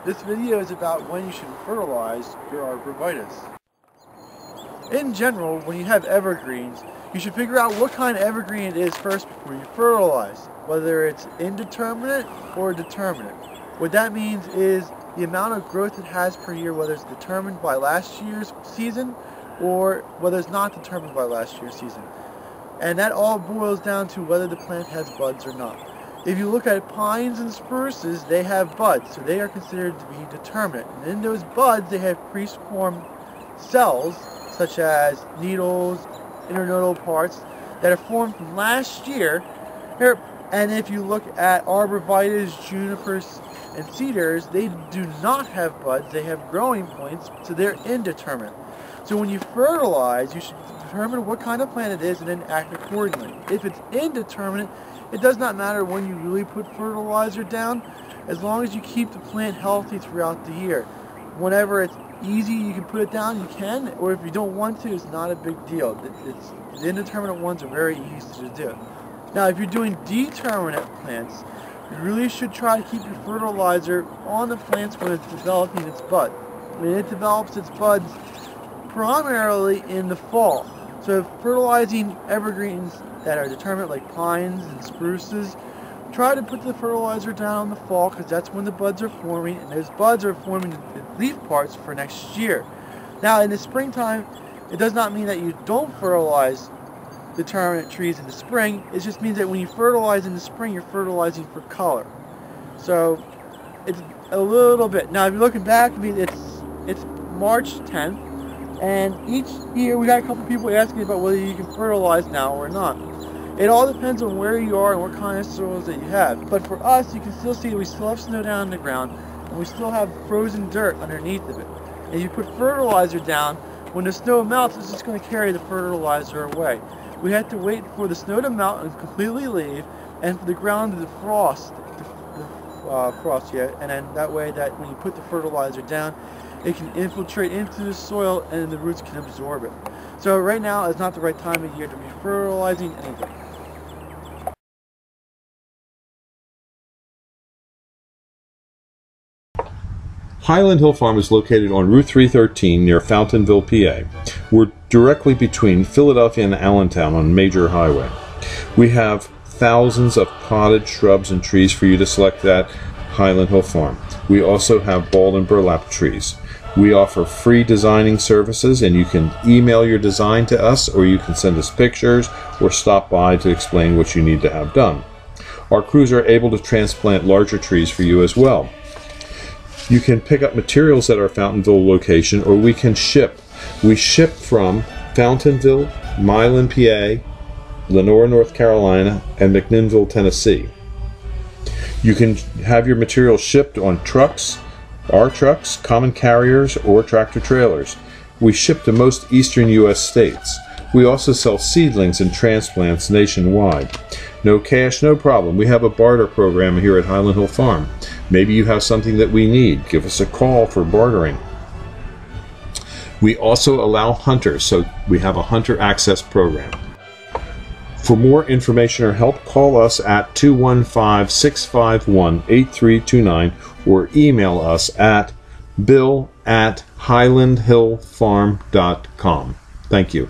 This video is about when you should fertilize your arborvitae. In general, when you have evergreens, you should figure out what kind of evergreen it is first before you fertilize, whether it's indeterminate or determinate. What that means is the amount of growth it has per year, whether it's determined by last year's season or whether it's not determined by last year's season. And that all boils down to whether the plant has buds or not. If you look at pines and spruces, they have buds, so they are considered to be determinate. And in those buds, they have pre-formed cells, such as needles, internodal parts, that are formed from last year. And if you look at arborvitaes, junipers, and cedars, they do not have buds, they have growing points, so they're indeterminate. So when you fertilize, you should determine what kind of plant it is and then act accordingly. If it's indeterminate, it does not matter when you really put fertilizer down, as long as you keep the plant healthy throughout the year. Whenever it's easy, you can put it down, you can, or if you don't want to, it's not a big deal. The indeterminate ones are very easy to do. Now, if you're doing determinate plants, you really should try to keep your fertilizer on the plants when it's developing its bud. And it develops its buds primarily in the fall. So fertilizing evergreens that are determinate, like pines and spruces, try to put the fertilizer down in the fall, because that's when the buds are forming, and those buds are forming the leaf parts for next year. Now in the springtime, it does not mean that you don't fertilize determinate trees in the spring. It just means that when you fertilize in the spring, you're fertilizing for color. So it's a little bit. Now if you're looking back, I mean, it's March 10th, and each year we got a couple people asking about whether you can fertilize now or not. It all depends on where you are and what kind of soils that you have. But for us, you can still see we still have snow down on the ground, and we still have frozen dirt underneath of it. And you put fertilizer down, when the snow melts, it's just going to carry the fertilizer away. We have to wait for the snow to melt and completely leave, and for the ground to defrost, and then that way that when you put the fertilizer down, it can infiltrate into the soil and the roots can absorb it. So right now is not the right time of year to be fertilizing anything. Highland Hill Farm is located on Route 313 near Fountainville, PA. We're directly between Philadelphia and Allentown on a major highway. We have thousands of potted shrubs and trees for you to select at Highland Hill Farm. We also have bald and burlap trees. We offer free designing services, and you can email your design to us, or you can send us pictures or stop by to explain what you need to have done. Our crews are able to transplant larger trees for you as well. You can pick up materials at our Fountainville location, or we can ship. We ship from Fountainville, Milan, PA, Lenore, North Carolina, and McMinnville, Tennessee. You can have your materials shipped on trucks, our trucks, common carriers, or tractor trailers. We ship to most eastern U.S. states. We also sell seedlings and transplants nationwide. No cash, no problem. We have a barter program here at Highland Hill Farm. Maybe you have something that we need. Give us a call for bartering. We also allow hunters, so we have a hunter access program. For more information or help, call us at 215-651-8329 or email us at bill@highlandhillfarm.com. Thank you.